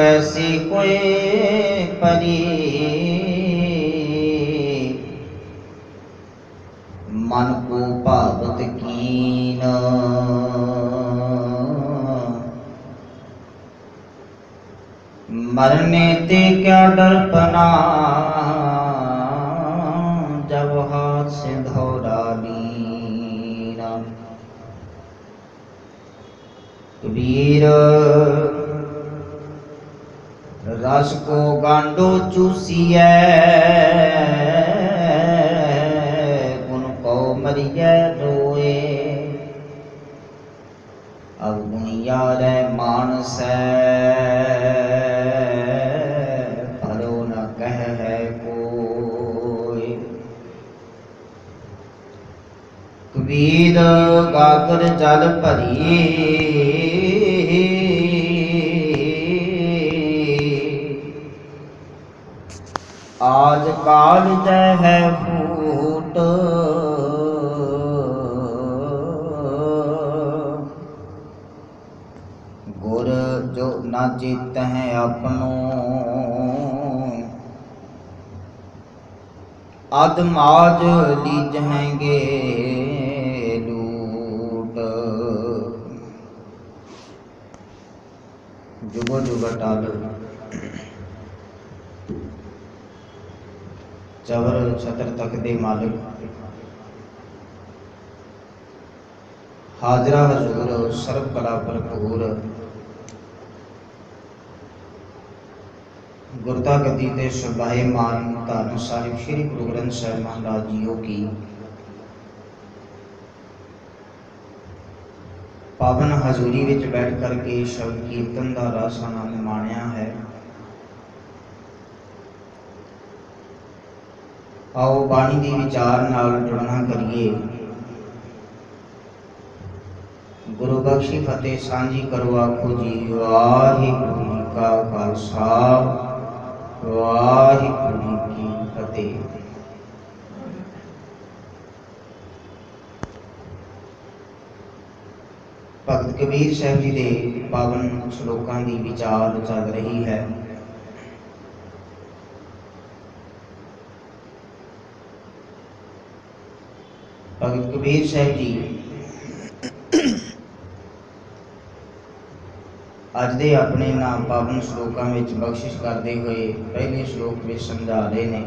ऐसी कोई परी मन को भावत कीन, मरने ते क्या डरपना जब हाथ से धोरा लीना। कबीर रस को गांडो चूसिए गुण को मरिए रोए। अब गुनिया रे मानस भलो न कह है कोई। कबीर गागर जल भरी आज काल जय है फूट। गुर जो न चित है अपनो अधमाज लीजेंगे लूट। जुगो जुग टाल चवर छतर तक दे मालिक हाजरा हजूर सर्व कला भरपूर। गुरता गति ते सुभाए मान धन साहिब श्री गुरु ग्रंथ साहिब महाराज जीओ की पावन हजूरी विच बैठ करके शब्द कीर्तन का रस आनंद माणिया है। आओ बाणी दी विचार नाल जुड़ना करिए। गुरु बख्शी फतेह सांझी करो आखो जी वाहिगुरू जी का खालसा वाहिगुरू जी की फतेह। भगत कबीर साहब जी के पावन श्लोकां की विचार चल रही है। भगत कबीर साहब जी अज दे अपने नाम पावन श्लोकां विच बख्शिश करते हुए पहले श्लोक में समझा रहे ने।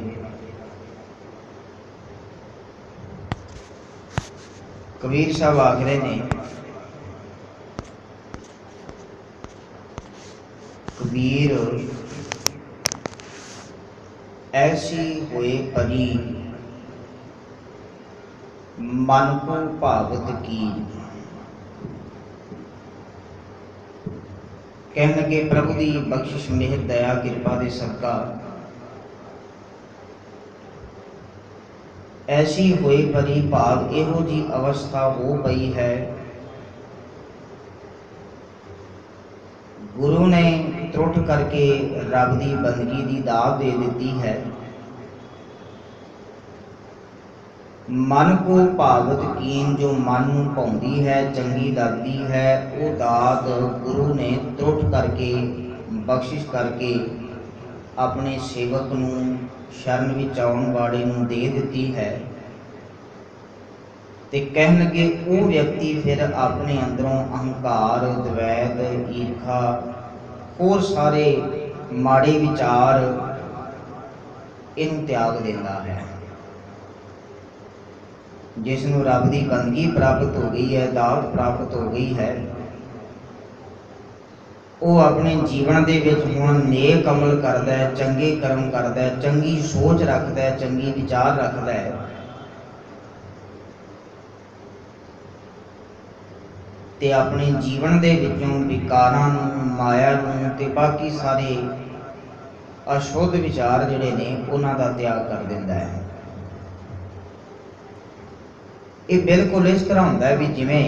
कबीर साहब आख रहे ने कबीर ऐसी होए परी मन को भावत की। कहने लगे प्रभु की बख्शिश मेहर दया कृपा दे सदका ऐसी होए परी भाव इहो जी अवस्था हो पई है। गुरु ने त्रुट करके रब की बंदगी की दात दे दी है। मन को भावत कीन जो मन नूं भाउंदी है चंगी लगती है वो दात गुरु ने त्रुट करके बख्शिश करके अपने सेवक नूं शरण विच आउण वाले नूं दे दी है। ते कहण लगे वो व्यक्ति फिर अपने अंदरों अहंकार द्वैत ईर्खा होर सारे माड़े विचार इनू त्याग देता है। जिसनों रब की बंदगी प्राप्त हो गई है दात प्राप्त हो गई है वो अपने जीवन दे विच हुण नेक अमल करता है चंगे कर्म करता है चंगी सोच रखता है चंगी विचार रखता है। ते अपने जीवन दे विचों विकारां नूं माया नूं ते बाकी सारे अशुद्ध विचार जिहड़े ने उन्हां दा त्याग कर दिंदा है। ये बिल्कुल इस तरह होंदा है भी जिवें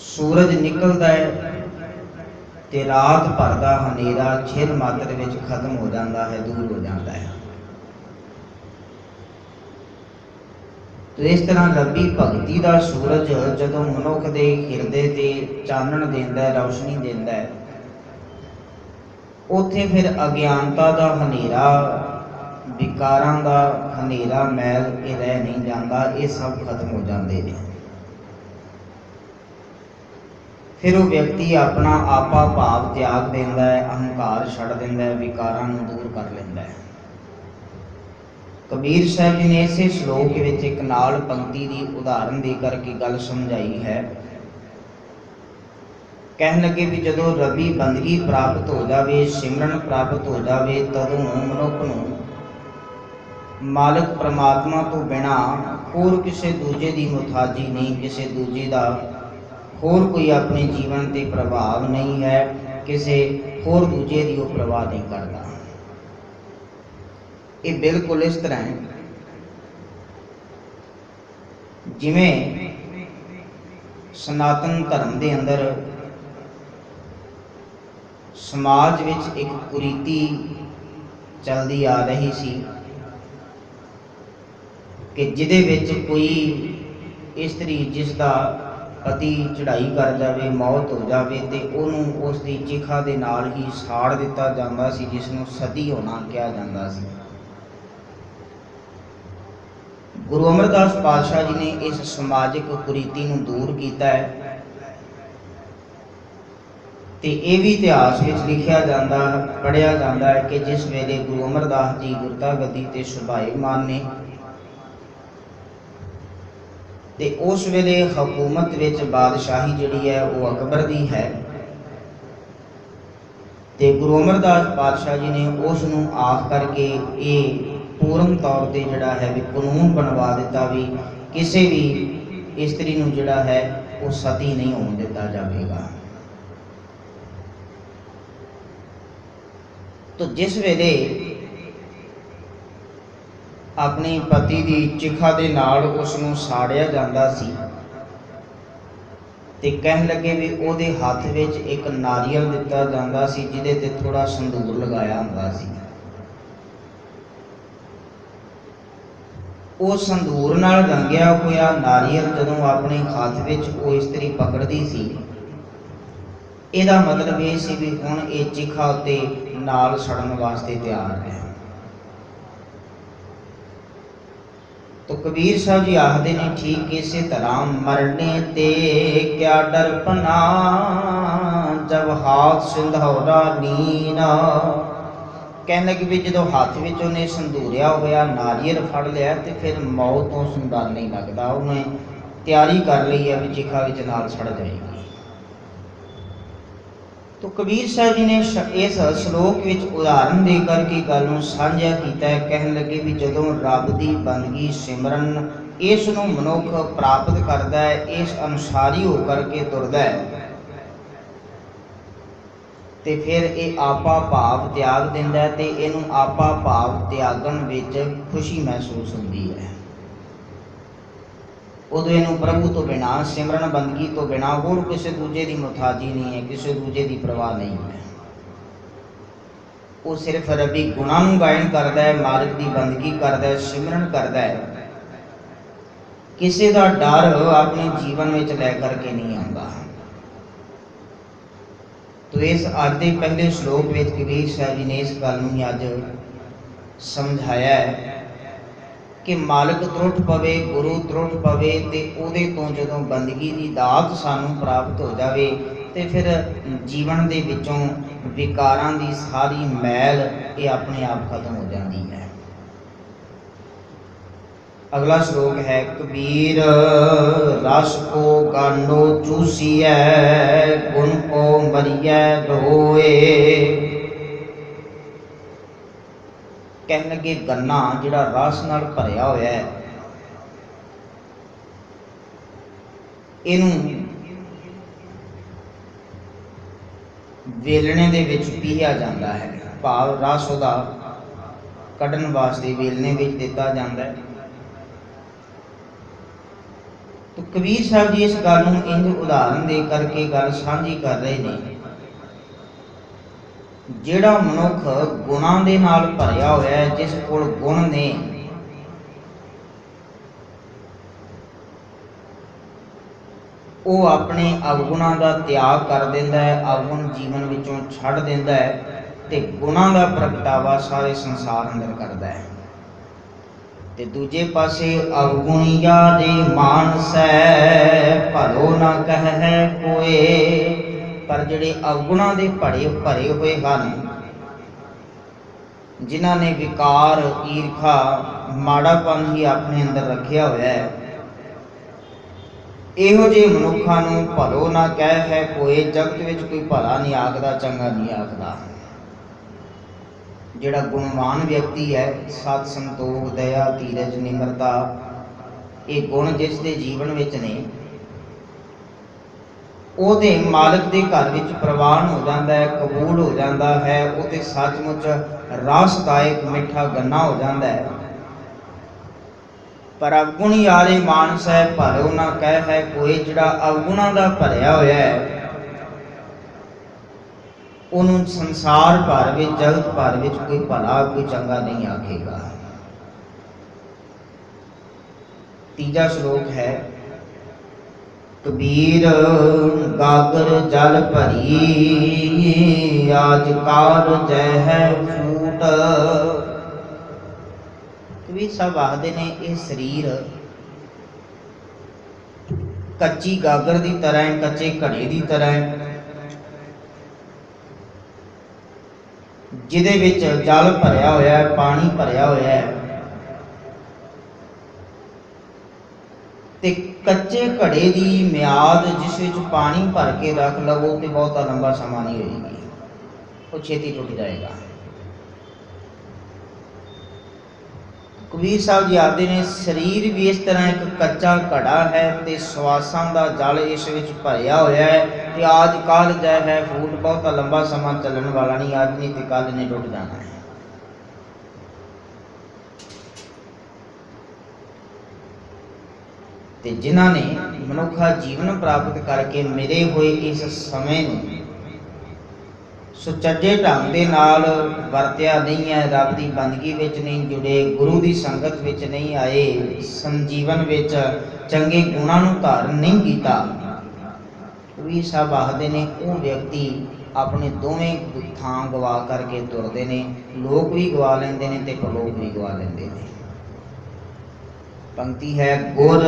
सूरज निकलता है ते रात भर दा हनेरा छिर मात्र विच खत्म हो जाता है दूर हो जाता है। तो इस तरह रब्बी भगती का सूरज जदों मनुख के हिरदे ते चानण देंदा है, रोशनी देंदा है, उत्थे फिर अज्ञानता का हनेरा, विकारां का हनेरा मैल ये रह नहीं जाता, ये सब खत्म हो जाते हैं। फिर वो व्यक्ति अपना आपा भाव त्याग देंदा है, अहंकार छड़ देंदा है, विकारां नूं दूर कर लेंदा है। कबीर साहब जी ने इसे श्लोक विच एक नाल पंक्ति की उदाहरण दे करके गल समझाई है। कहन लगे भी जदों रबी बंदगी प्राप्त हो जाए, सिमरन प्राप्त हो जाए, तदों मनुख नूं मालिक परमात्मा तो बिना होर किसी दूजे की मुथाजी नहीं, किसी दूजे का होर कोई अपने जीवन ते प्रभाव नहीं है, किसी होर दूजे की वो परवाह नहीं करता। ये बिल्कुल इस तरह है जिमें सनातन धर्म के अंदर समाज विच एक कुरीति चलती आ रही सी कि जिदे विच कोई स्त्री जिसका पति चढ़ाई कर जाए, मौत हो जाए, तो उन्होंने उसकी चिखा दे नाल ही साड़ दिता जाता सी, जिसनों सती होना कहा जाता सी। गुरु अमरदास पातशाह जी ने इस समाजिक कुरीति नूं दूर किया है। ते ये भी इतिहास में लिखा जाता, पढ़िया जाता है कि जिस वेले गुरु अमरदास जी गुरता गद्दी ते सुभाईमान ने, ते उस वेले हुकूमत विच बादशाही जिहड़ी है वो अकबर दी है। ते गुरु अमरदास पातशाह जी ने उसनूं आख करके ये पूर्ण तौर पर जिहड़ा है भी कानून बनवा दिता भी किसी भी स्त्री नूं जिहड़ा है वो सती नहीं होने दिता जाएगा। तो जिस वेले अपने पति की चिखा दे नाल उसनूं साड़िया जाता सी, ते कहन लगे भी ओदे हाथ विच एक नारियल दिता जाता सी, जिहदे ते थोड़ा संदूर लगाया हुंदा सी। वो संदूर नाल रंगिया होया नारियल जदों अपने हाथ विच वो स्त्री पकड़दी सी, इहदा मतलब ये सी भी हुण ये चिखा उत्ते नाल सड़न वास्ते तैयार है। तो कबीर साहब जी आखते ने ठीक इसे तरह मरने ते क्या डरपना, जब हाथ सिंधौरा नीना। कहने लगे भी जो हाथ में उन्हें संधूरिया होया नारियल फड़ लिया तो फिर मौत तो उसनूं डर नहीं लगता, उन्हें तैयारी कर ली है भी चिखा विच नाल सड़ जाएगी। तो कबीर साहब जी ने इस श्लोक विच उदाहरण दे करके गल नूं साझा कीता है। कहन लगे भी जदों रब दी बंदगी सिमरन इस नूं मनुख प्राप्त करता है, इस अनुसार ही होकर के तुरदा है, ते फिर ये आपा भाव त्याग दिंदा है, ते इहनूं आपा भाव त्यागण विच खुशी महसूस हुंदी है। उदों इहनूं प्रभु तो बिना, सिमरन बंदगी तो बिना होर किसी दूजे की मुथाजी नहीं है, किसी दूजे की परवाह नहीं है। वो सिर्फ रबी गुणां नूं गायन करता है, मालिक की बंदगी करता है, सिमरन करता है, किसी का डर अपने जीवन में लै करके नहीं आता। तो इस अज के पहले श्लोक में कबीर साहब जी ने इस गल नूं अज समझाया है कि मालिक त्रुट पवे, गुरु त्रुट पवे, ते उहदे तो जदों बंदगी की दात सानूं प्राप्त हो जाए तो फिर जीवन दे विचों विकारां दी सारी मैल ये अपने आप खत्म हो जाती है। अगला श्लोक है कबीर रस को गांडो चूसिए, गुण को मरिए रोए। कहने लगे गन्ना जिहड़ा रस नाल भरिया होया है, इहनूं वेलणे दे विच पीया जाता है, भाव रस उहदा कढ़न वास्ते वेलने विच दिता जाता है। तो कबीर साहब जी इस गल नूं इंज उदाहरण दे करके गल साझी कर रहे हैं। जिहड़ा मनुख गुणां दे नाल भरिया होया है, जिस कोल गुण ने, ਉਹ ਆਪਣੇ ਅਵਗੁਣਾਂ ਦਾ ਤਿਆਗ ਕਰ ਦਿੰਦਾ ਹੈ, ਅਵਗੁਣ ਜੀਵਨ ਵਿੱਚੋਂ ਛੱਡ ਦਿੰਦਾ ਹੈ ਤੇ ਗੁਣਾਂ ਦਾ ਪ੍ਰਗਟਾਵਾ ਸਾਰੇ ਸੰਸਾਰ ਅੰਦਰ ਕਰਦਾ ਹੈ। ਤੇ ਦੂਜੇ ਪਾਸੇ ਅਵਗੁਣੀਆ ਦੇ ਮਾਨਸੈ ਭਲੋ ਨਾ ਕਹਿ ਕੋਏ। ਪਰ ਜਿਹੜੇ ਅਵਗੁਣਾਂ ਦੇ ਭਰੇ ਹੋਏ ਹਨ, ਜਿਨ੍ਹਾਂ ਨੇ ਵਿਕਾਰ, ਈਰਖਾ, ਮਾੜਾਪਨ ਹੀ ਆਪਣੇ ਅੰਦਰ ਰੱਖਿਆ ਹੋਇਆ ਹੈ, ਇਹੋ ਜਿਹੇ ਮਨੁੱਖਾਂ ਨੂੰ ਭਲੋ ਨਾ ਕਹਿ ਹੈ ਕੋਏ। ਜਗਤ ਵਿੱਚ ਕੋਈ ਭਲਾ ਨਹੀਂ ਆਖਦਾ, ਚੰਗਾ ਨਹੀਂ ਆਖਦਾ। ਜਿਹੜਾ ਗੁਣਵਾਨ ਵਿਅਕਤੀ ਹੈ, ਸਤ, ਸੰਤੋਖ, ਦਇਆ, ਧੀਰਜ, ਨਿਮਰਤਾ, ਇਹ ਗੁਣ ਜਿਸ ਦੇ ਜੀਵਨ ਵਿੱਚ ਨੇ, ਉਹਦੇ ਮਾਲਕ ਦੇ ਘਰ ਵਿੱਚ ਪ੍ਰਵਾਨ ਹੋ ਜਾਂਦਾ ਹੈ, ਕਬੂਲ ਹੋ ਜਾਂਦਾ ਹੈ। ਉਹ ਤੇ ਸੱਚਮੁੱਚ ਰਸਦਾਇਕ ਮਿੱਠਾ ਗੰਨਾ ਹੋ ਜਾਂਦਾ ਹੈ। ਪਰ ਅਵਗੁਣੀ ਆਲੇ ਮਾਨਸੈ ਭਲੋ ਨਾ ਕਹਿ ਹੈ ਕੋਈ। ਜਿਹੜਾ ਅਵਗੁਣਾਂ ਦਾ ਭਰਿਆ ਹੋਇਆ ਹੈ, ਉਹਨੂੰ ਸੰਸਾਰ ਭਰ ਵਿੱਚ, ਜਗਤ ਭਰ ਵਿੱਚ ਕੋਈ ਭਲਾ, ਕੋਈ ਚੰਗਾ ਨਹੀਂ ਆਖੇਗਾ। ਤੀਜਾ ਸ਼ਲੋਕ ਹੈ, ਕਬੀਰ ਗਾਗਰ ਜਲ ਭਰੀ ਆਜ ਕਾਲ ਜੈ ਹੈ ਫੂਟ। ਕਬੀਰ ਸਾਹਿਬ ਆਖਦੇ ਨੇ, ਇਹ ਸਰੀਰ ਕੱਚੀ ਗਾਗਰ ਦੀ ਤਰ੍ਹਾਂ ਹੈ, ਕੱਚੇ ਘੜੇ ਦੀ ਤਰ੍ਹਾਂ ਹੈ, ਜਿਹਦੇ ਵਿੱਚ ਜਲ ਭਰਿਆ ਹੋਇਆ ਹੈ, ਪਾਣੀ ਭਰਿਆ ਹੋਇਆ ਹੈ। ਤੇ ਕੱਚੇ ਘੜੇ ਦੀ ਮਿਆਦ ਜਿਸ ਵਿੱਚ ਪਾਣੀ ਭਰ ਕੇ ਰੱਖ ਲਵੋ ਤੇ ਬਹੁਤਾ ਲੰਬਾ ਸਮਾਂ ਨਹੀਂ ਹੋਏਗੀ, ਉਹ ਛੇਤੀ ਟੁੱਟ ਜਾਏਗਾ। ਕਬੀਰ ਸਾਹਿਬ ਜੀ ਆਖਦੇ ਨੇ, ਸਰੀਰ ਵੀ ਇਸ ਤਰ੍ਹਾਂ ਇੱਕ ਕੱਚਾ ਘੜਾ ਹੈ ਤੇ ਸਵਾਸਾਂ ਦਾ ਜਲ ਇਸ ਵਿੱਚ ਭਰਿਆ ਹੋਇਆ ਹੈ। ਤੇ ਆਜ ਕਾਲ ਜੈ ਹੈ ਫੂਟ, ਬਹੁਤਾ ਲੰਬਾ ਸਮਾਂ ਚੱਲਣ ਵਾਲਾ ਨਹੀਂ, ਅੱਜ ਨਹੀਂ ਤੇ ਕੱਲ ਨੇ ਟੁੱਟ ਜਾਣਾ ਹੈ। ਤੇ ਜਿਨ੍ਹਾਂ ਨੇ ਮਨੁੱਖਾ ਜੀਵਨ ਪ੍ਰਾਪਤ ਕਰਕੇ ਮਿਲੇ ਹੋਏ ਇਸ ਸਮੇਂ ਨੂੰ ਸੁਚੱਜੇ ਢੰਗ ਦੇ ਨਾਲ ਵਰਤਿਆ ਨਹੀਂ ਹੈ, ਰੱਬ ਦੀ ਬੰਦਗੀ ਵਿੱਚ ਨਹੀਂ ਜੁੜੇ, ਗੁਰੂ ਦੀ ਸੰਗਤ ਵਿੱਚ ਨਹੀਂ ਆਏ, ਸੰਜੀਵਨ ਵਿੱਚ ਚੰਗੇ ਗੁਣਾਂ ਨੂੰ ਧਾਰਨ ਨਹੀਂ ਕੀਤਾ, ਕਬੀਰ ਸਾਹਿਬ ਆਖਦੇ ਨੇ, ਉਹ ਵਿਅਕਤੀ ਆਪਣੇ ਦੋਵੇਂ ਥਾਂ ਗਵਾ ਕਰਕੇ ਤੁਰਦੇ ਨੇ। ਲੋਕ ਵੀ ਗਵਾ ਲੈਂਦੇ ਨੇ ਤੇ ਪਰਲੋਕ ਵੀ ਗਵਾ ਲੈਂਦੇ ਨੇ। ਪੰਕਤੀ ਹੈ, ਗੁਰ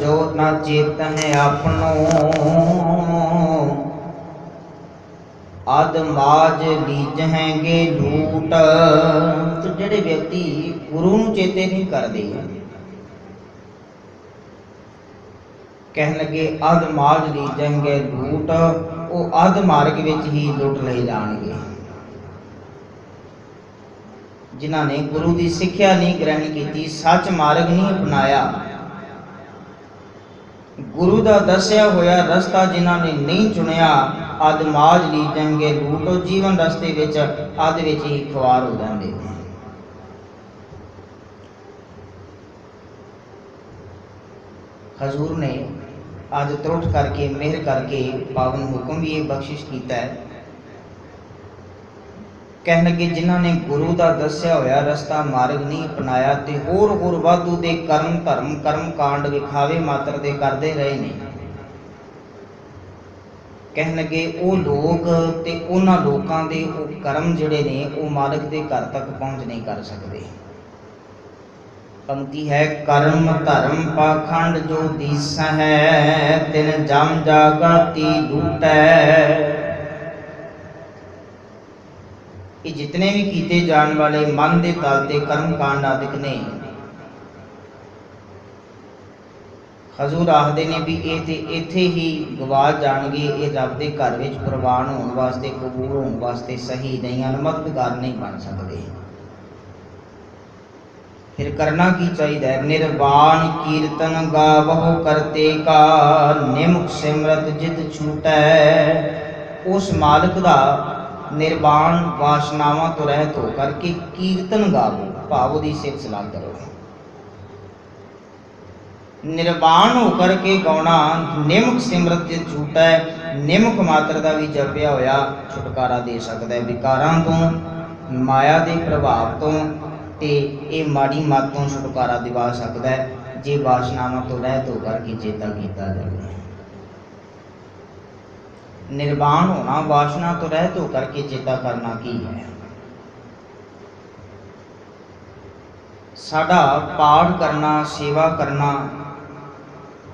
ਜੋ ਨਾ ਚੇਤ ਹੈ ਆਪਣੋ ਅਦ ਮਾਜ ਲੀਜਹਿਗੇ ਲੂਟ। ਤੇ ਜਿਹੜੇ ਵਿਅਕਤੀ ਗੁਰੂ ਨੂੰ ਚੇਤੇ ਨਹੀਂ ਕਰਦੇ, ਕਹਿਣ ਲੱਗੇ ਅਧ ਮਾਜ ਲੀਜਹਿਗੇ ਲੂਟ, ਉਹ ਅਧ ਮਾਰਗ ਵਿੱਚ ਹੀ ਲੁੱਟ ਲਏ ਜਾਣਗੇ। ਜਿਨ੍ਹਾਂ ਨੇ ਗੁਰੂ ਦੀ ਸਿੱਖਿਆ ਨਹੀਂ ਗ੍ਰਹਿਣ ਕੀਤੀ, ਸੱਚ ਮਾਰਗ ਨਹੀਂ ਅਪਣਾਇਆ, ਗੁਰੂ ਦਾ ਦੱਸਿਆ ਹੋਇਆ ਰਸਤਾ ਜਿਨ੍ਹਾਂ ਨੇ ਨਹੀਂ ਚੁਣਿਆ, ਅਧ ਮਾਜ ਲੀਜਹਿਗੇ ਲੂਟ, ਉਹ ਜੀਵਨ ਰਸਤੇ ਵਿੱਚ ਅੱਧ ਵਿੱਚ ਹੀ ਖੁਆਰ ਹੋ ਜਾਂਦੇ ਨੇ। ਹਜ਼ੂਰ ਨੇ ਅੱਜ ਤਰੁੱਠ ਕਰਕੇ, ਮਿਹਰ ਕਰਕੇ ਪਾਵਨ ਹੁਕਮ ਵੀ ਇਹ ਬਖਸ਼ਿਸ਼ ਕੀਤਾ ਹੈ। ਕਹਿਣ ਲੱਗੇ, ਜਿਨ੍ਹਾਂ ਨੇ ਗੁਰੂ ਦਾ ਦੱਸਿਆ ਹੋਇਆ ਰਸਤਾ ਮਾਰਗ ਨਹੀਂ ਅਪਣਾਇਆ ਤੇ ਹੋਰ ਵਾਧੂ ਦੇ ਕਰਮ ਧਰਮ, ਕਰਮ ਕਾਂਡ, ਵਿਖਾਵੇ ਮਾਤਰ ਦੇ ਕਰਦੇ ਰਹੇ ਨੇ, ਕਹਿਣ ਲੱਗੇ ਉਹ ਲੋਕ ਤੇ ਉਹਨਾਂ ਲੋਕਾਂ ਦੇ ਉਹ ਕਰਮ ਜਿਹੜੇ ਨੇ ਉਹ ਮਾਲਕ ਦੇ ਘਰ ਤੱਕ ਪਹੁੰਚ ਨਹੀਂ ਕਰ ਸਕਦੇ। ਪੰਕਤੀ ਹੈ, ਕਰਮ ਧਰਮ ਪਾਖੰਡ ਜੋ ਦੀਸਾ ਹੈ ਤਿਨ ਜਮ ਜਾਗਤੀ ਲੂਟੈ। ਇਹ ਜਿਤਨੇ ਵੀ ਕੀਤੇ ਜਾਣ ਵਾਲੇ ਮਨ ਦੇ ਤਲ ਤੇ ਕਰਮ ਕਾਂਡ ਆਦਿਕ ਨੇ, ਹਜ਼ੂਰ ਆਖਦੇ ਨੇ ਵੀ ਇਹ ਤੇ ਇੱਥੇ ਹੀ ਗਵਾ ਜਾਣਗੇ। ਇਹ ਰੱਬ ਦੇ ਘਰ ਵਿੱਚ ਪ੍ਰਵਾਨ ਹੋਣ ਵਾਸਤੇ, ਕਬੂਲ ਹੋਣ ਵਾਸਤੇ ਸਹੀ ਨਹੀਂ ਹਨ, ਮਦਦਗਾਰ ਨਹੀਂ ਬਣ ਸਕਦੇ। ਫਿਰ ਕਰਨਾ ਕੀ ਚਾਹੀਦਾ ਹੈ? ਨਿਰਵਾਣ ਕੀਰਤਨ ਗਾਵਹੁ ਕਰਤੇ ਕਾ ਨਿਮਕ ਸਿਮਰਤ ਜਿਤ ਛੂਟੈ। ਉਸ ਮਾਲਕ ਦਾ ਨਿਰਵਾਣ ਵਾਸ਼ਨਾਵਾਂ ਤੋਂ ਰਹਿਤ ਹੋ ਕਰਕੇ ਕੀਰਤਨ ਗਾਵੋ, ਭਾਵ ਉਹਦੀ ਸਿਫਤ ਸਲਾਹ ਕਰੋ। ਨਿਰਵਾਣ ਹੋ ਕਰਕੇ ਗਾਉਣਾ, ਨਿਮਕ ਸਿਮਰਤ ਜਿਤ ਛੂਟੈ, ਨਿਮਕ ਮਾਤਰ ਦਾ ਵੀ ਜਪਿਆ ਹੋਇਆ ਛੁਟਕਾਰਾ ਦੇ ਸਕਦਾ ਹੈ ਵਿਕਾਰਾਂ ਤੋਂ, ਮਾਇਆ ਦੇ ਪ੍ਰਭਾਵ ਤੋਂ ਤੇ ਇਹ ਮਾੜੀ ਮੱਤ ਤੋਂ ਛੁਟਕਾਰਾ ਦਿਵਾ ਸਕਦਾ ਹੈ ਜੇ ਵਾਸ਼ਨਾਵਾਂ ਤੋਂ ਰਹਿਤ ਹੋ ਕਰਕੇ ਚੇਤਾ ਕੀਤਾ ਜਾਵੇ। निर्वाण होना, वासना तो रहत होकर के चेता करना की है। साडा पाठ करना, सेवा करना,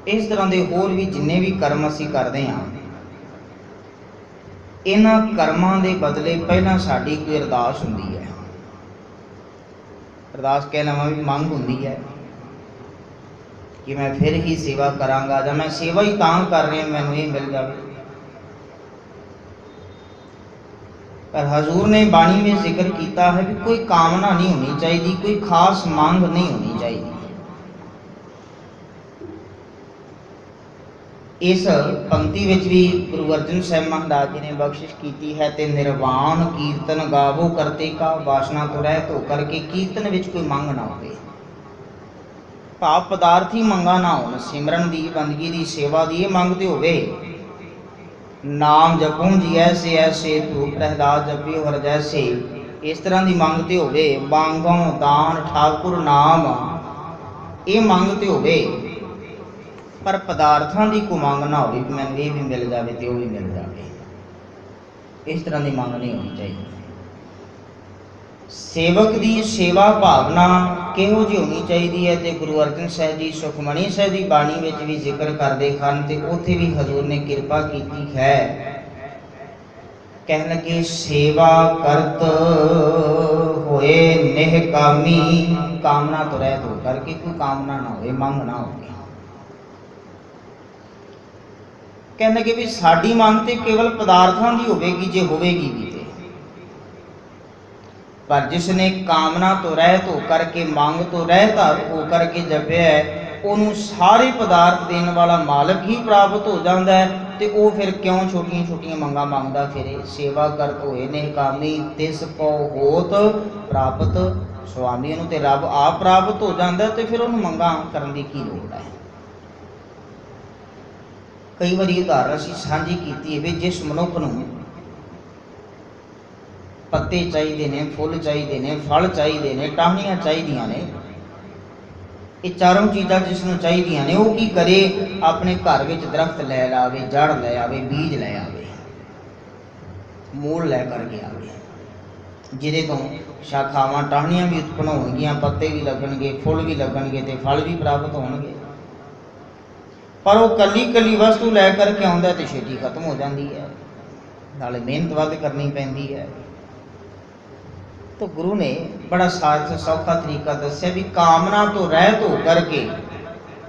इस तरह के होर भी जिन्ने भी कर्म असीं करते हाँ, इन्हां कर्मां दे बदले पहला साडी कोई अरदास हुंदी है। अरदास कहना भी मंग हुंदी है कि मैं फिर ही सेवा करांगा, जां मैं सेवा ही तां कर रहा मैनूं ये मिल जाए। पर हजूर ने बाणी में जिक्र किया है भी कोई कामना नहीं होनी चाहिए, कोई खास मांग नहीं होनी चाहिए। इस पंक्ति विच भी गुरु अर्जन साहिब महाराज जी ने बख्शिश की है, ते निर्वाण कीर्तन गावो करते का, वासना तो रहत होकर के कीर्तन विच कोई मंग ना होवे, भाव पदार्थी मंगा ना हो, सिमरन दी, बंदगी दी, सेवा दी मंगते होवे। नाम जपूं जी ऐसे ऐसे धूप प्रहलाद जपियो हर जैसे, इस तरह की मंगते होवे। बांगों दान ठाकुर नाम ये मंगते होवे, पर पदार्थों की कोई मंग ना हो, मैनूं ये भी मिल जाए तो वह भी मिल जाए, इस तरह की मंग नहीं होनी चाहिए। सेवक की सेवा भावना किहो जी होनी चाहिए है, तो गुरु अर्जन साहिब जी सुखमणी साहिब की बाणी में भी जिक्र करते हैं, तो उत्थे भी हजूर ने कृपा की है। कहने लगे सेवा करत होए निहकामी, कामना तो रहत हो करके कोई कामना ना हो, मंग ना हो। कहने लगे भी साडी मंग तो केवल पदार्थों की होगी, जे होगी भी, पर जिसने कामना तो रहत हो करके, मांग तो रहत हो करके जपे है, उन्होंने सारे पदार्थ देने वाला मालिक ही प्राप्त हो जाता है, तो वो फिर क्यों छोटिया छोटिया मंगा मांगता फिरे। सेवा करत होए निहकामी, तिस को होत प्राप्त स्वामी, उन्होंने तो रब आप प्राप्त हो जाता है, तो फिर उन्होंने मंगा करने की की लोड़ है। कई बार उदाहरण असीं सांझी की है, जिस मनुख नूं पत्ते चाहिए ने, फुल चाहिए ने, फल चाहिए ने, टहनियां चाहिए ने, ये चारों चीज़ां जिसनों चाहिए ने, वो की करे, अपने घर में दरख्त लै आवे, जड़ लै आवे, बीज लै आवे, मूल लै करके आवे, जिहदे तो शाखावां टहनियां भी उत्पन्न होणगियां, पत्ते भी लगणगे, फुल भी लगणगे, ते फल भी प्राप्त होणगे। पर वो कली कली वस्तु लै करके आउंदा ते छेती खत्म हो जाती है, नाले मेहनत वध करनी पैंदी है। तो गुरु ने बड़ा सार्थ सौखा तरीका दस्या भी कामना तो रहत हो करके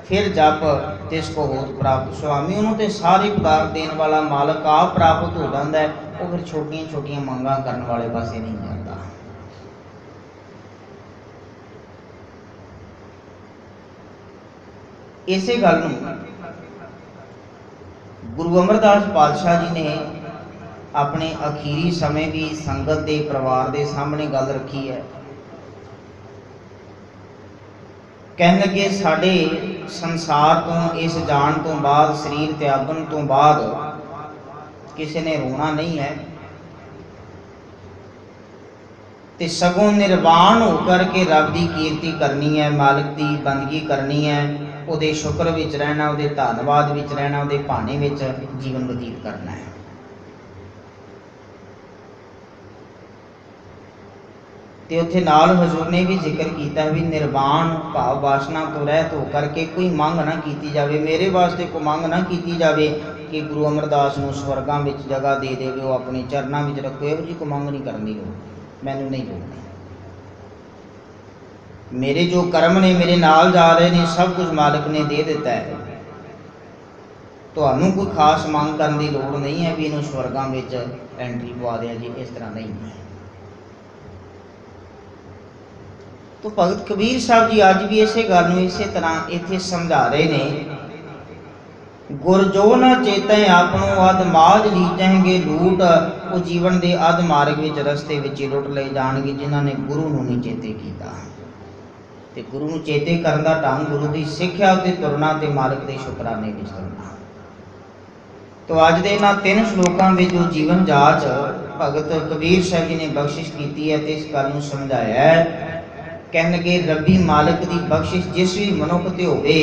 फिर जप तिसको होत प्राप्त स्वामी, उन्होंने तो सारे पदार्थ देने वाला मालिक आप प्राप्त हो जाता है, वो फिर छोटिया छोटिया मंगा करने वाले पासे नहीं जाता। इसे गल गुरु अमरदास पातशाह जी ने अपने अखीरी समय भी संगत के परिवार के सामने गल रखी है। कहने लगे साडे संसार तो, इस जान तो बाद, शरीर त्यागन तो बाद किसी ने रोना नहीं है, ते सगों निर्वाण होकर के रब की कीर्ति करनी है, मालिक की बंदगी करनी है, उहदे शुक्र विच रहना, उहदे धन्नवाद विच रहना, उहदे भाने विच जीवन बतीत करना है। तो उत्थे नाल हजूर ने भी जिक्र किया भी निर्वाण भाव वासना तो रहत हो करके कोई मंग ना की जाए, मेरे वास्ते कोई मंग ना की जाए कि गुरु अमरदास नूं स्वर्गां विच जगह दे देवे, वो अपने चरनां विच रखो, इहो जी कोई मंग नहीं करनी, मैनूं नहीं लोड़। मेरे जो कर्म ने मेरे नाल जा रहे हैं, सब कुछ मालिक ने दे दिता है, तुहानूं कोई खास मंग करने की लोड़ नहीं है भी इन्हूं स्वर्गां विच एंट्री पवा दिया जी, इस तरह नहीं है। तो भगत कबीर साहब जी अज भी इसे गल नूं इसे तरह इत्थे समझा रहे ने, गुर जो न चेतै आपनों अध माज लीजैंगे लूट, वो जीवन के अध मार्ग विच रस्ते विच लुट ले जाणगे जिन्होंने गुरु नूं नहीं चेते कीता। ते गुरु नूं चेते करन दा ढंग गुरु की सिक्ख्या उत्ते तुरना ते मालिक के शुकराने विच करना। तो अज दे इन्हां 3 श्लोकां विच जो जीवन जाच भगत कबीर साहब जी ने बख्शिश की है, ते इस गल नूं समझाया है। कहने लगे रब्बी मालिक की बख्शिश जिस भी मनुख ते होवे,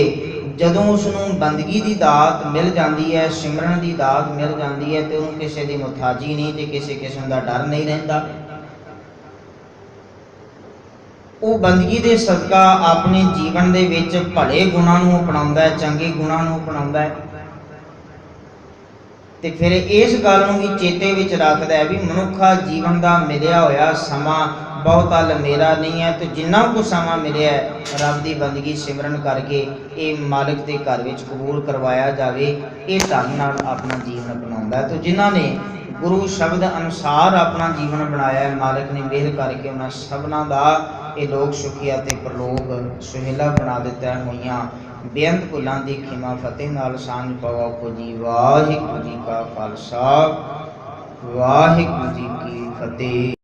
ਜਦੋਂ ਉਸ ਨੂੰ ਬੰਦਗੀ ਦੀ ਦਾਤ ਮਿਲ ਜਾਂਦੀ ਹੈ, ਸਿਮਰਨ ਦੀ ਦਾਤ ਮਿਲ ਜਾਂਦੀ ਹੈ, ਤੇ ਉਹਨੂੰ ਕਿਸੇ ਦੀ ਮੁਹਤਾਜੀ ਨਹੀਂ ਤੇ ਕਿਸੇ ਕਿਸਮ ਦਾ ਡਰ ਨਹੀਂ ਰਹਿੰਦਾ। ਉਹ ਬੰਦਗੀ ਦੇ ਸਦਕਾ ਆਪਣੇ ਜੀਵਨ ਦੇ ਵਿੱਚ ਭਲੇ ਗੁਣਾਂ ਨੂੰ ਅਪਣਾਉਂਦਾ ਹੈ, ਚੰਗੇ ਗੁਣਾਂ ਨੂੰ ਅਪਣਾਉਂਦਾ ਹੈ, ਤੇ ਫਿਰ ਇਸ ਗੱਲ ਨੂੰ ਵੀ ਚੇਤੇ ਵਿੱਚ ਰੱਖਦਾ ਹੈ ਵੀ ਮਨੁੱਖਾ ਜੀਵਨ ਦਾ ਮਿਲਿਆ ਹੋਇਆ ਸਮਾਂ ਬਹੁਤਾ ਲੰਮੇਰਾ ਨਹੀਂ ਹੈ, ਤੇ ਜਿੰਨਾ ਕੁ ਸਮਾਂ ਮਿਲਿਆ ਰੱਬ ਦੀ ਬੰਦਗੀ ਸਿਮਰਨ ਕਰਕੇ ਇਹ ਮਾਲਕ ਦੇ ਘਰ ਵਿੱਚ ਕਬੂਲ ਕਰਵਾਇਆ ਜਾਵੇ, ਇਹ ਢੰਗ ਨਾਲ ਆਪਣਾ ਜੀਵਨ ਅਪਣਾਉਂਦਾ ਹੈ। ਤੇ ਜਿਨ੍ਹਾਂ ਨੇ ਗੁਰੂ ਸ਼ਬਦ ਅਨੁਸਾਰ ਆਪਣਾ ਜੀਵਨ ਬਣਾਇਆ ਹੈ, ਮਾਲਕ ਨੇ ਮਿਹਰ ਕਰਕੇ ਉਹਨਾਂ ਸਭਨਾਂ ਦਾ ਇਹ ਲੋਕ ਸੁਖੀਆ ਤੇ ਪ੍ਰਲੋਕ ਸੁਹੇਲਾ ਬਣਾ ਦਿੱਤਾ। ਹੋਈਆਂ ਬੇਅੰਤ ਭੁੱਲਾਂ ਦੀ ਖਿਮਾ ਫਤਿਹ ਨਾਲ ਸਾਂਝ ਪਾਵੋ ਜੀ। ਵਾਹਿਗੁਰੂ ਜੀ ਕਾ ਖਾਲਸਾ, ਵਾਹਿਗੁਰੂ ਜੀ ਕੀ ਫਤਿਹ।